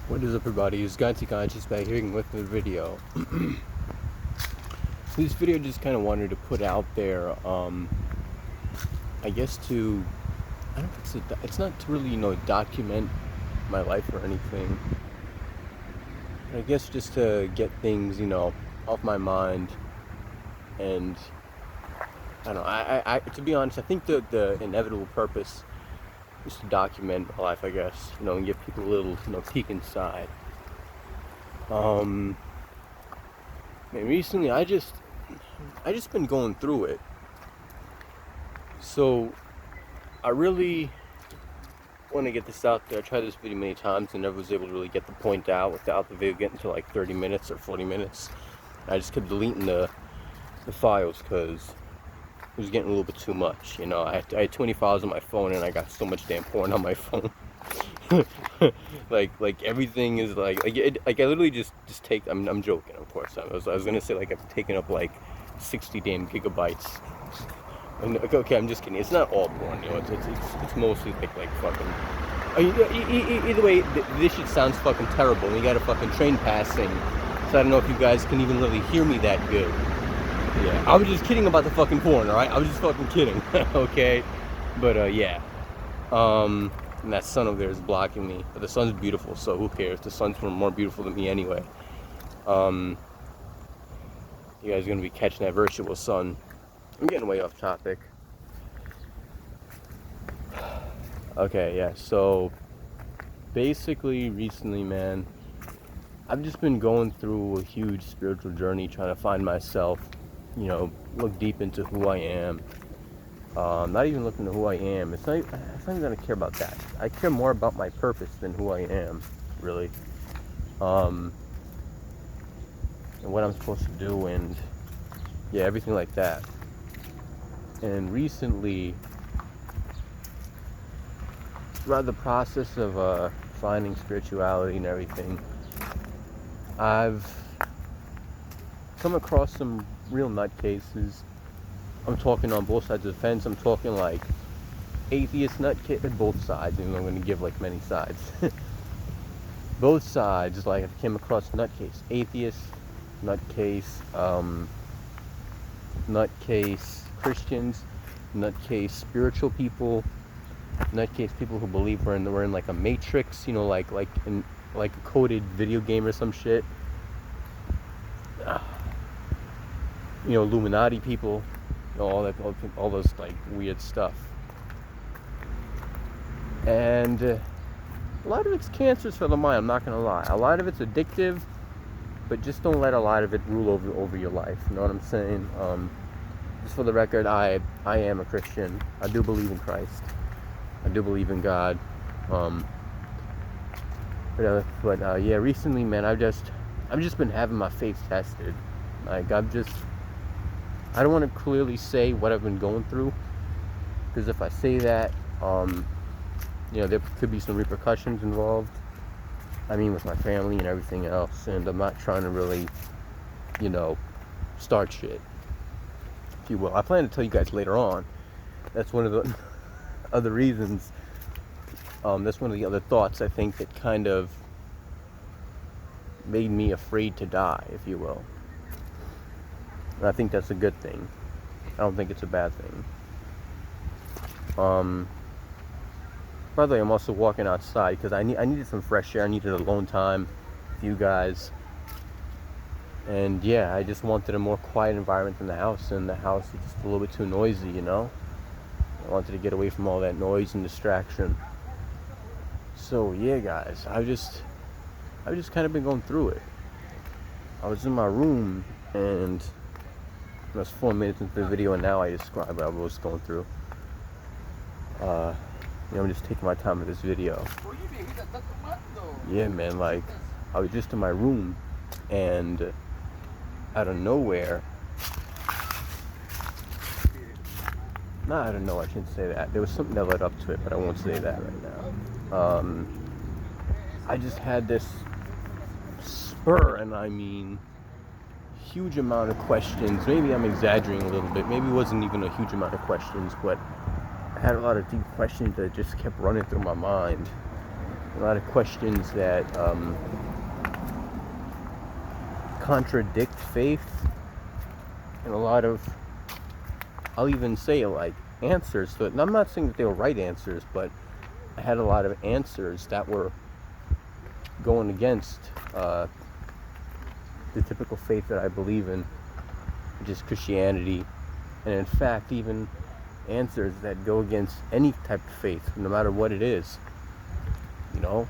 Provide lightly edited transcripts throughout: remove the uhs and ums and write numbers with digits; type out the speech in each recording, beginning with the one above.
What is up, everybody? It's Ganti Conscious back here with the video. This video just kind of wanted to put out there, I guess I don't think it's not to really, document my life or anything. I guess just to get things, off my mind. And I don't know, I to be honest, I think the inevitable purpose is to document my life, I guess, and give people a little, peek inside. And recently I just been going through it. So I really want to get this out there. I tried this video many times and never was able to really get the point out without the video getting to like 30 minutes or 40 minutes. I just kept deleting the files because it was getting a little bit too much. I had 20 files on my phone and I got so much damn porn on my phone. like everything is like I literally just take. I'm joking, of course. I was gonna say like I've taken up like 60 damn gigabytes. And, okay, I'm just kidding. It's not all porn, it's mostly like fucking. Either way, this shit sounds fucking terrible. And you got a fucking train passing, so I don't know if you guys can even really hear me that good. Yeah, I was just kidding about the fucking porn, alright? I was just fucking kidding, okay? But, yeah. And that sun over there is blocking me. But the sun's beautiful, so who cares? The sun's more beautiful than me anyway. You guys are gonna be catching that virtual sun. I'm getting way off topic. Okay, yeah, so basically recently, man, I've just been going through a huge spiritual journey trying to find myself, look deep into who I am. Not even looking at who I am. It's not even gonna care about that. I care more about my purpose than who I am, really. And what I'm supposed to do, and yeah, everything like that. And recently, throughout the process of finding spirituality and everything, I've come across some real nutcases. I'm talking on both sides of the fence. I'm talking like atheist nutcase, both sides, and I'm going to give like many sides. Both sides, like I came across nutcase, atheist, nutcase, nutcase Christians, nutcase spiritual people, nutcase people who believe we're in like a matrix, like in like a coded video game or some shit. Illuminati people, all those like weird stuff. And a lot of it's cancerous for the mind, I'm not gonna lie. A lot of it's addictive, but just don't let a lot of it rule over your life. You know what I'm saying? Just for the record, I am a Christian. I do believe in Christ. I do believe in God. Yeah, recently, man, I've just been having my faith tested. Like I don't want to clearly say what I've been going through, because if I say that, there could be some repercussions involved. I mean, with my family and everything else, and I'm not trying to really, start shit, if you will. I plan to tell you guys later on. That's one of the other reasons. That's one of the other thoughts I think that kind of made me afraid to die, if you will. And I think that's a good thing. I don't think it's a bad thing. By the way, I'm also walking outside because I needed some fresh air. I needed alone time with you guys. And yeah, I just wanted a more quiet environment in the house. And the house is just a little bit too noisy, I wanted to get away from all that noise and distraction. So yeah, guys, I've just kind of been going through it. I was in my room and it was 4 minutes into the video, and now I describe what I was going through. I'm just taking my time with this video. Yeah, man, like I was just in my room and out of nowhere. No, I don't know, I shouldn't say that. There was something that led up to it, but I won't say that right now. I just had this spur, and I mean, huge amount of questions. Maybe I'm exaggerating a little bit. Maybe it wasn't even a huge amount of questions, but I had a lot of deep questions that just kept running through my mind. a lot of questions that contradict faith, and a lot of, I'll even say, like, answers to it. And I'm not saying that they were right answers, but I had a lot of answers that were going against the typical faith that I believe in, which is Christianity. And in fact, even answers that go against any type of faith, no matter what it is. You know,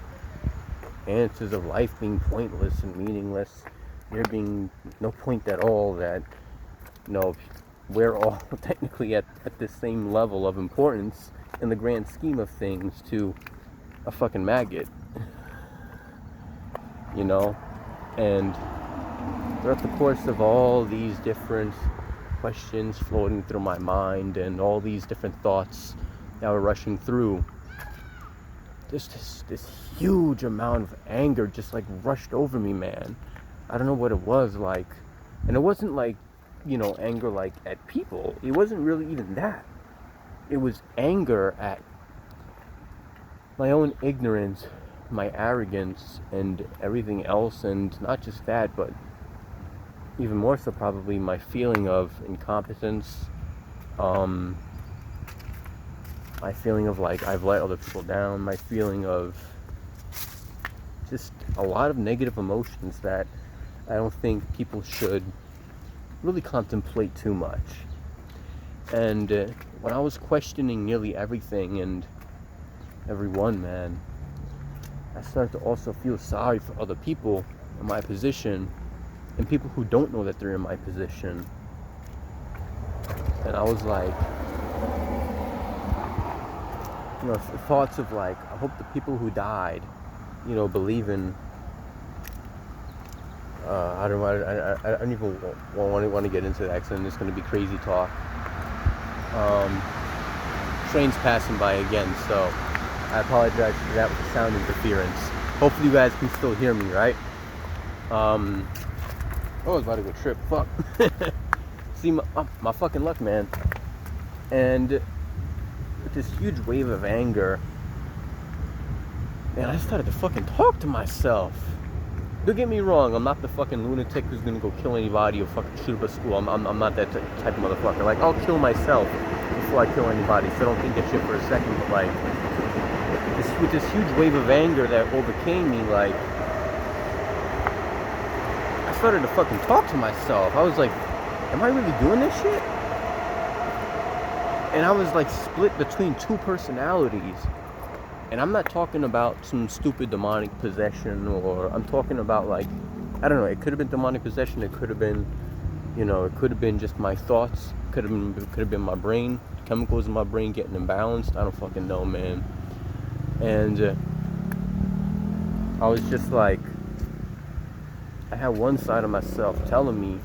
answers of life being pointless and meaningless, there being no point at all, that, you know, we're all technically at the same level of importance in the grand scheme of things to a fucking maggot. You know? And throughout the course of all these different questions floating through my mind and all these different thoughts that were rushing through, just this huge amount of anger just like rushed over me, man. I don't know what it was like. And it wasn't like, you know, anger like at people. It wasn't really even that. It was anger at my own ignorance, my arrogance, and everything else. And not just that, but even more so probably my feeling of incompetence, my feeling of like I've let other people down, my feeling of just a lot of negative emotions that I don't think people should really contemplate too much. And when I was questioning nearly everything and everyone, man, I started to also feel sorry for other people in my position and people who don't know that they're in my position. And I was like, you know, thoughts of like, I hope the people who died, you know, believe in, I don't even want to get into that, because it's going to be crazy talk. Trains passing by again, so I apologize for that with the sound interference. Hopefully you guys can still hear me, right? Oh, I was about to go trip. Fuck. See, my fucking luck, man. And with this huge wave of anger, man, I started to fucking talk to myself. Don't get me wrong, I'm not the fucking lunatic who's gonna go kill anybody or fucking shoot up a school. I'm not that type of motherfucker. Like, I'll kill myself before I kill anybody, so don't think that shit for a second. But like, with this huge wave of anger that overcame me, like, I started to fucking talk to myself. I was like, am I really doing this shit? And I was like split between two personalities. And I'm not talking about some stupid demonic possession, or I'm talking about like, I don't know, it could have been demonic possession, it could have been, you know, it could have been just my thoughts, could have been my brain, chemicals in my brain getting imbalanced, I don't fucking know, man. And I was just like, I had one side of myself telling me,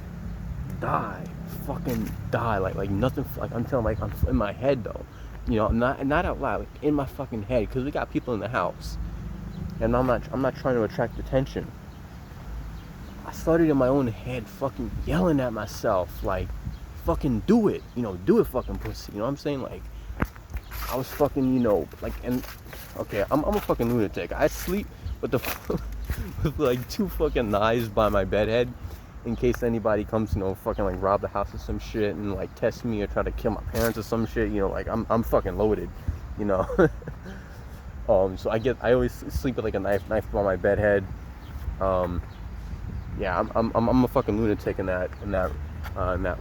die, fucking die, like nothing, like I'm telling, like I'm in my head though. You know, not out loud, like in my fucking head, because we got people in the house, and I'm not trying to attract attention. I started in my own head, fucking yelling at myself, like, fucking do it, you know, do it, fucking pussy. You know what I'm saying? Like, I was fucking, you know, like, and okay, I'm a fucking lunatic. I sleep with with like two fucking knives by my bed head, in case anybody comes, you know, fucking like rob the house or some shit and like test me or try to kill my parents or some shit, you know, like I'm fucking loaded, you know. So I always sleep with like a knife by my bed head. Yeah, I'm a fucking lunatic in that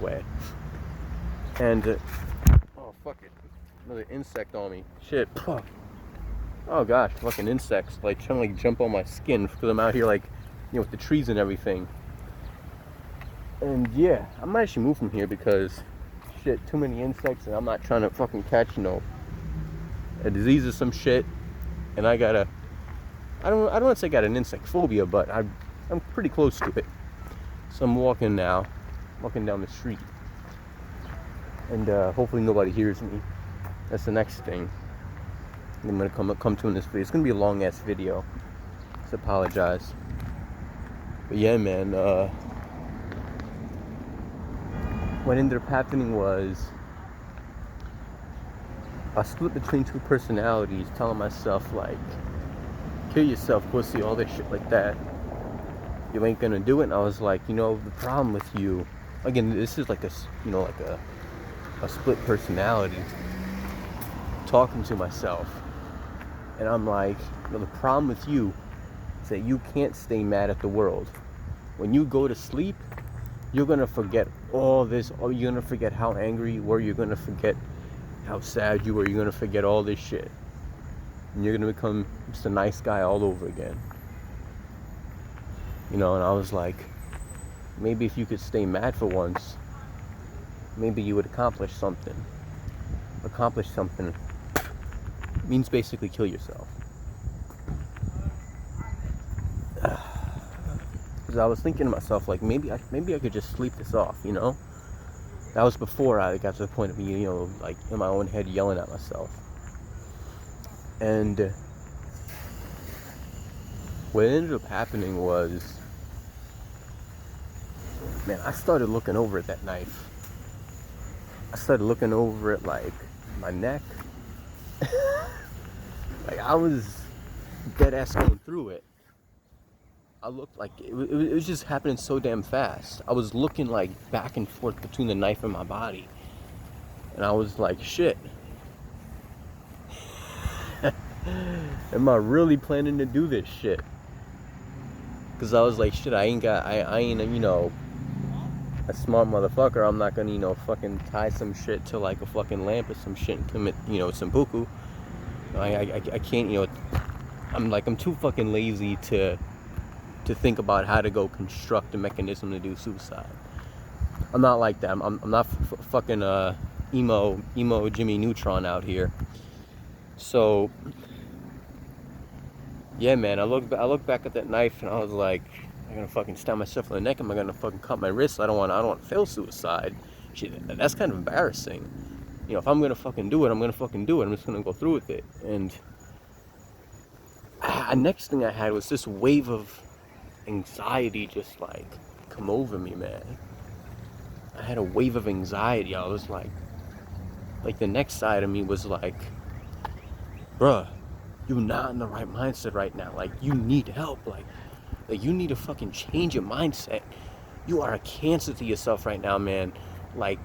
way. And oh fuck it, another insect on me. Shit. Oh gosh, fucking insects like trying to like jump on my skin because I'm out here like, you know, with the trees and everything. And yeah, I might actually move from here because shit, too many insects, and I'm not trying to fucking catch, you know, a disease or some shit. And I don't want to say I got an insect phobia, but I'm pretty close to it. So I'm walking down the street, and hopefully nobody hears me. That's the next thing I'm gonna come to in this video. It's gonna be a long ass video, so apologize. But yeah, man, what ended up happening was I split between two personalities, telling myself like, kill yourself, pussy, all this shit like that. You ain't gonna do it. And I was like, you know, the problem with you, again, this is like a, you know, like a split personality talking to myself. And I'm like, you know, the problem with you is that you can't stay mad at the world. When you go to sleep, you're gonna forget all this, or you're gonna forget how angry you were, you're gonna forget how sad you were, you're gonna forget all this shit. And you're gonna become just a nice guy all over again. You know, and I was like, maybe if you could stay mad for once, maybe you would accomplish something. Accomplish something means basically kill yourself. Because I was thinking to myself, like, maybe I could just sleep this off, you know? That was before I got to the point of me, you know, like in my own head yelling at myself. And what ended up happening was, man, I started looking over at that knife. I started looking over at, like, my neck. Like, I was dead ass going through it. I looked like it was just happening so damn fast. I was looking like back and forth between the knife and my body. And I was like, shit. Am I really planning to do this shit? Because I was like, shit, I ain't, you know, a smart motherfucker. I'm not gonna, you know, fucking tie some shit to like a fucking lamp or some shit and commit, you know, some buku. I can't, you know, I'm too fucking lazy to think about how to go construct a mechanism to do suicide. I'm not like that. I'm not fucking emo Jimmy Neutron out here. So yeah, man, I look back at that knife and I was like, am I gonna fucking stab myself in the neck? Am I gonna fucking cut my wrist? I don't want to fail suicide. Shit, that's kind of embarrassing. You know, if I'm gonna fucking do it, I'm gonna fucking do it. I'm just gonna go through with it. And next thing I had was this wave of anxiety just like come over me, man. I had a wave of anxiety. I was like the next side of me was like, bruh, you're not in the right mindset right now. Like, you need help. Like you need to fucking change your mindset. You are a cancer to yourself right now, man. Like,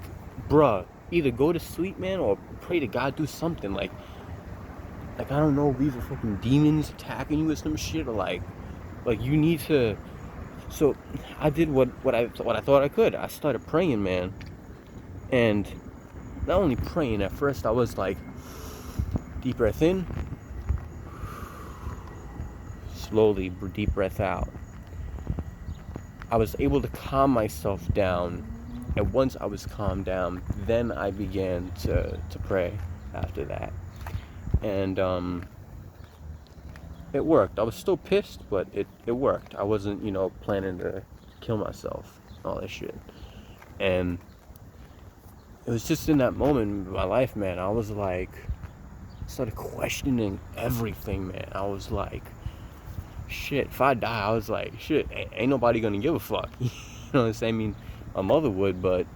bruh, either go to sleep, man, or pray to God, do something. Like I don't know, these are fucking demons attacking you or some shit, or like you need to. So I did what I thought I could. I started praying, man. And not only praying, at first I was like, deep breath in, slowly deep breath out. I was able to calm myself down, and once I was calmed down, then I began to pray after that. And it worked. I was still pissed, but it worked. I wasn't, you know, planning to kill myself, all that shit. And it was just in that moment in my life, man, I was like, started questioning everything, man. I was like, shit, if I die, I was like, shit, ain't nobody gonna give a fuck. You know what I'm saying? I mean, my mother would, but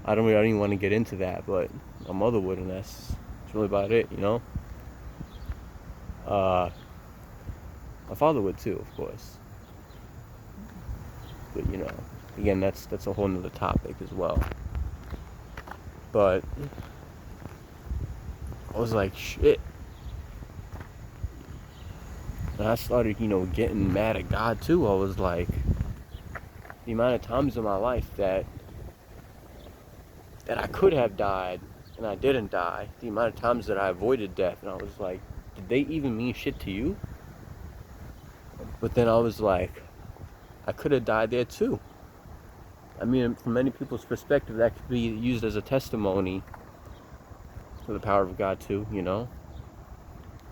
I don't even want to get into that, but my mother would, and that's really about it, you know? My father would too, of course. But, you know, again, that's a whole nother topic as well. But I was like, shit. And I started, you know, getting mad at God too. I was like, the amount of times in my life that I could have died and I didn't die. The amount of times that I avoided death, and I was like, did they even mean shit to you? But then I was like, I could have died there too. I mean, from many people's perspective, that could be used as a testimony for the power of God too, you know?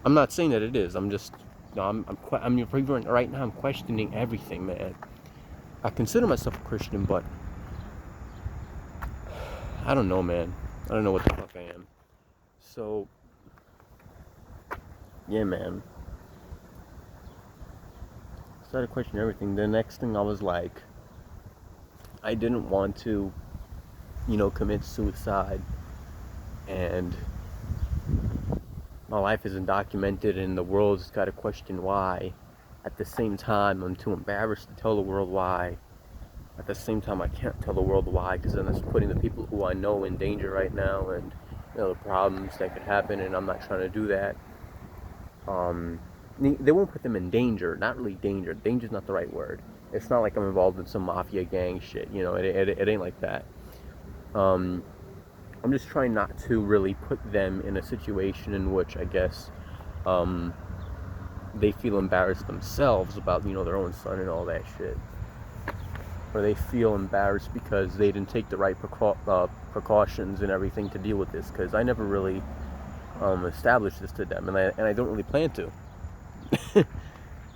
I'm not saying that it is. I'm just, no, I'm right now I'm questioning everything, man. I consider myself a Christian, but I don't know, man. I don't know what the fuck I am. So, yeah, man. Started questioning everything. The next thing I was like, I didn't want to, you know, commit suicide. And my life isn't documented and the world's got to question why. At the same time, I'm too embarrassed to tell the world why. At the same time, I can't tell the world why, because then it's putting the people who I know in danger right now, and the problems that could happen, and I'm not trying to do that. They won't put them in danger, not really danger. Danger's not the right word. It's not like I'm involved in some mafia gang shit, it ain't like that. I'm just trying not to really put them in a situation in which, I guess, they feel embarrassed themselves about, their own son and all that shit. Or they feel embarrassed because they didn't take the right precautions and everything to deal with this, because I never really established this to them, and I don't really plan to.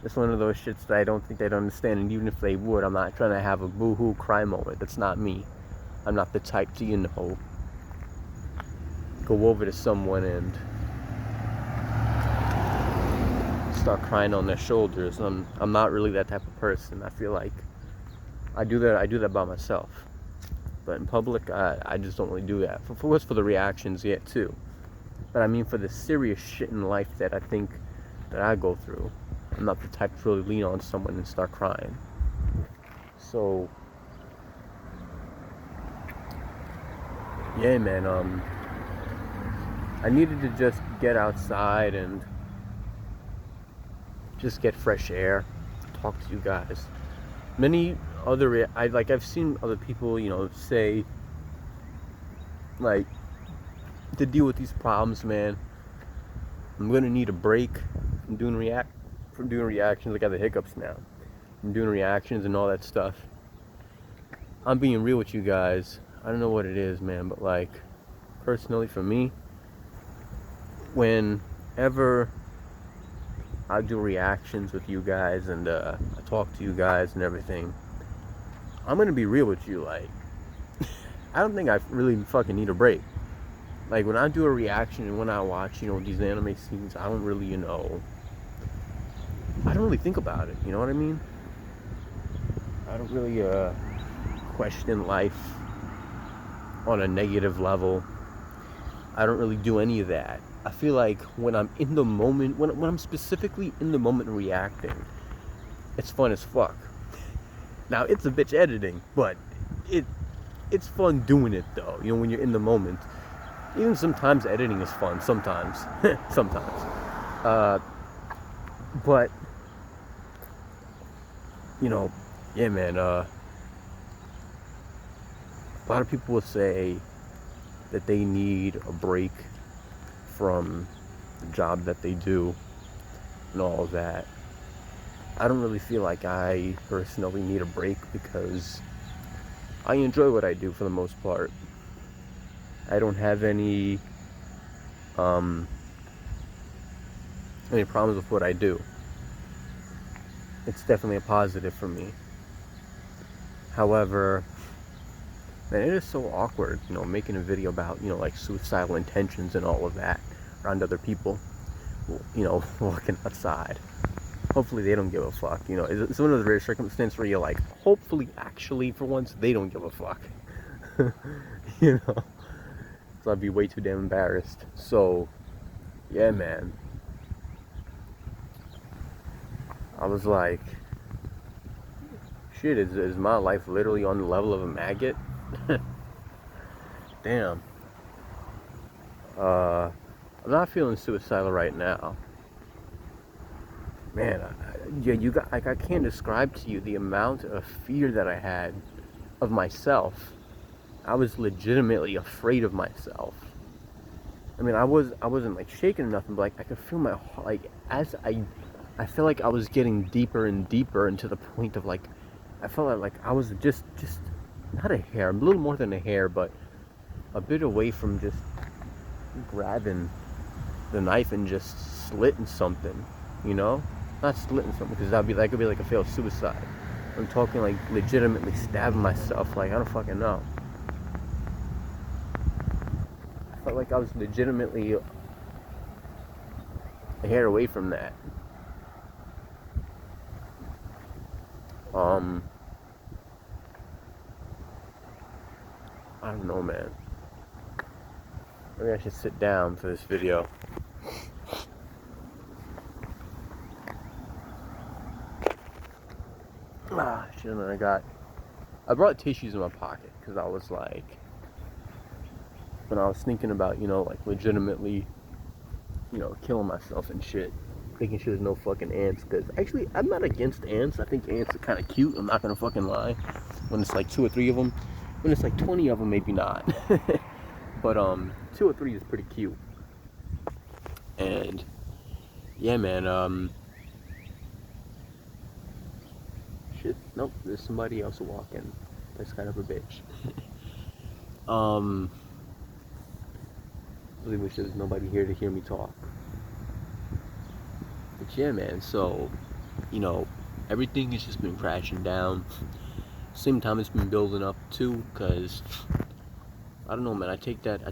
It's one of those shits that I don't think they'd understand, and even if they would, I'm not trying to have a boo-hoo cry moment. That's not me. I'm not the type to, go over to someone and start crying on their shoulders. I'm not really that type of person. I feel like I do that by myself. But in public, I just don't really do that. For the reactions, yeah, too. But I mean, for the serious shit in life that I think that I go through, I'm not the type to really lean on someone and start crying. So, yeah, man, I needed to just get outside and just get fresh air, talk to you guys. I've seen other people, say, like, to deal with these problems, man, I'm gonna need a break from doing reactions. I got the hiccups now. I'm doing reactions and all that stuff. I'm being real with you guys. I don't know what it is, man, but like, personally for me, whenever I do reactions with you guys and I talk to you guys and everything, I'm gonna be real with you. Like, I don't think I really fucking need a break. Like, when I do a reaction and when I watch, these anime scenes, I don't really, I don't really think about it. You know what I mean? I don't really question life on a negative level. I don't really do any of that. I feel like when I'm in the moment, when I'm specifically in the moment reacting, it's fun as fuck. Now, it's a bitch editing, but it's fun doing it though. When you're in the moment. Even sometimes editing is fun. Sometimes. But yeah, man. A lot of people will say that they need a break from the job that they do and all of that. I don't really feel like I personally need a break, because I enjoy what I do for the most part. I don't have any problems with what I do. It's definitely a positive for me. However, man, it is so awkward, making a video about, like suicidal intentions and all of that around other people, walking outside. Hopefully they don't give a fuck, It's one of those rare circumstances where you're like, hopefully, actually, for once, they don't give a fuck. So I'd be way too damn embarrassed. So, yeah, man. I was like, shit, is my life literally on the level of a maggot? Damn. I'm not feeling suicidal right now. Man, I can't describe to you the amount of fear that I had of myself. I was legitimately afraid of myself. I mean, I wasn't like shaking or nothing, but like I could feel my heart, like as I felt like I was getting deeper and deeper into the point of like, I felt like I was just not a hair, a little more than a hair, but a bit away from just grabbing the knife and just slitting something, not slitting something, because that could be like a failed suicide. I'm talking like legitimately stabbing myself, like I don't fucking know. I felt like I was legitimately a hair away from that. I don't know, man. Maybe I should sit down for this video. Shit, and then I brought tissues in my pocket because I was like, when I was thinking about, like legitimately, killing myself and shit, thinking shit was no fucking ants. Because actually, I'm not against ants. I think ants are kind of cute. I'm not gonna fucking lie. When it's like 2 or 3 of them, when it's like 20 of them, maybe not. But 2 or 3 is pretty cute. And yeah, man. Shit. Nope. There's somebody else walking. That's kind of a bitch. Really wish there was nobody here to hear me talk. But yeah, man. So, everything has just been crashing down. Same time it's been building up too, cause I don't know, man. I take that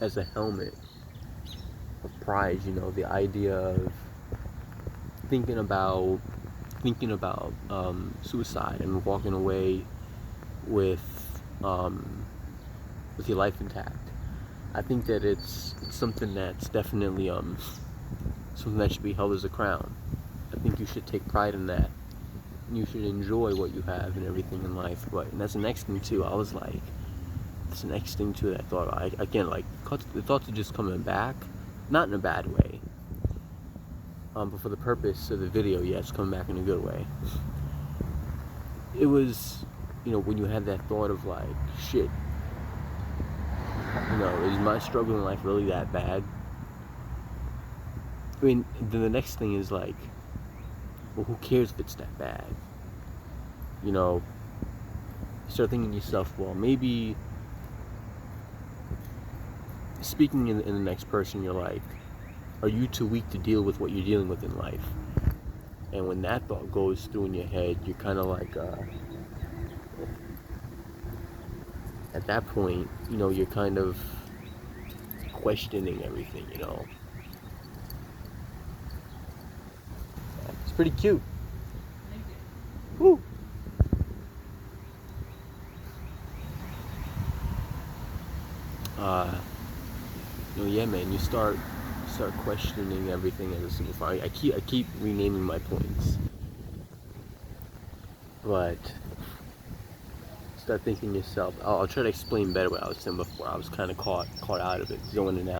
as a helmet of pride. The idea of thinking about suicide and walking away with your life intact. I think that it's something that's definitely something that should be held as a crown. I think you should take pride in that. You should enjoy what you have and everything in life. And that's the next thing too. I was like, that's the next thing too that I thought. The thoughts are just coming back, not in a bad way. But for the purpose of the video, yeah, it's coming back in a good way. It was, when you have that thought of like, shit, is my struggle in life really that bad? I mean, then the next thing is like, well, who cares if it's that bad? You start thinking to yourself, well, maybe speaking in the next person, you're like, are you too weak to deal with what you're dealing with in life? And when that thought goes through in your head, you're kind of like, at that point, you're kind of questioning everything, It's pretty cute. Woo! Yeah, man, you start questioning everything as a single file. I keep renaming my points, but start thinking yourself. I'll try to explain better what I was saying before. I was kind of caught out of it, going in and out.